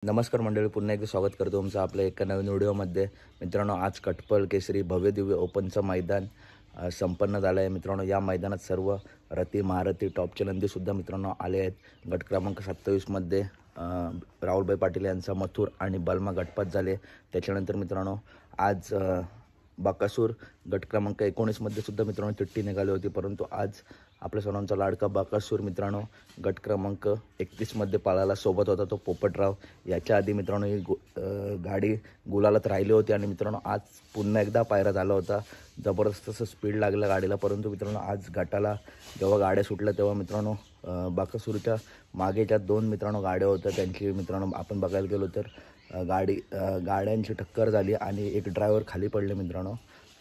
नमस्कार मंडळी, पुन्हा एकदा स्वागत करतो तुमचं आपल्या एका नवीन व्हिडिओमध्ये. मित्रांनो, आज कटपळ केसरी भव्य दिव्य ओपनचं मैदान संपन्न झालं आहे. मित्रांनो, या मैदानात सर्व रथी महारथी टॉपचे नंदीसुद्धा मित्रांनो आले आहेत. गट क्रमांक 27मध्ये राहुलभाई पाटील यांचा मथुर आणि बलमा गटपात झाले. त्याच्यानंतर मित्रांनो आज बाकासूर गट क्रमांक 19मध्ये सुद्धा मित्रांनो चिठ्ठी निघाली होती, परंतु आज आपल्या सर्वांचा लाडका बाकासूर मित्रांनो गट क्रमांक 31मध्ये पाळायला सोबत होता तो पोपटराव. याच्या आधी मित्रांनो ही गाडी गुलालात राहिली होती आणि मित्रांनो आज पुन्हा एकदा पायरा झाला होता. जबरदस्त असं स्पीड लागलं गाडीला, परंतु मित्रांनो आज गटाला जेव्हा गाड्या सुटल्या तेव्हा मित्रांनो बाकासूरच्या मागे ज्या दोन मित्रांनो गाड्या होत्या त्यांची मित्रांनो आपण बघायला गेलो तर गाड्यांची टक्कर झाली आणि एक ड्रायव्हर खाली पडले. मित्रांनो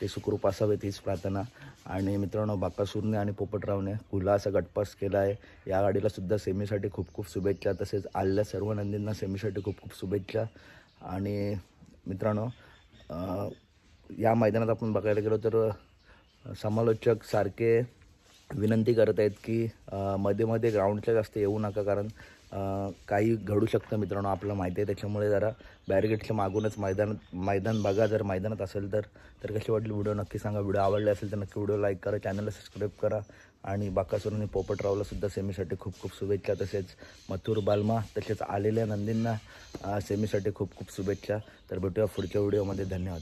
ते सुखरूप असावेत हीच प्रार्थना. आणि मित्रांनो बाकासूरने आणि पोपटरावने खुला असा गटपास केला आहे. या गाडीला सुद्धा सेमीसाठी खूप खूप शुभेच्छा, तसेच आलेल्या सर्व नंदींना सेमीसाठी खूप खूप शुभेच्छा. आणि मित्रांनो या मैदानात आपण बघायला गेलो तर समालोचक सारखे विनंती करत आहेत की मध्ये मध्ये ग्राउंडच्या जास्त येऊ नका, कारण काही घडू शकतं मित्रांनो, आपल्याला माहिती आहे. त्याच्यामुळे जरा बॅरिगेटच्या मागूनच मैदान बघा. जर मैदानात असेल तर कशी वाटली व्हिडिओ नक्की सांगा. व्हिडिओ आवडले असेल तर नक्की व्हिडिओ लाईक करा, चॅनलला सबस्क्राईब करा. आणि बाकासूर आणि पोपटरावला सुद्धा सेमीसाठी खूप खूप शुभेच्छा, तसेच मथुर बालमा तसेच आलेल्या नंदींना सेमीसाठी खूप खूप शुभेच्छा. तर भेटूया पुढच्या व्हिडिओमध्ये. धन्यवाद.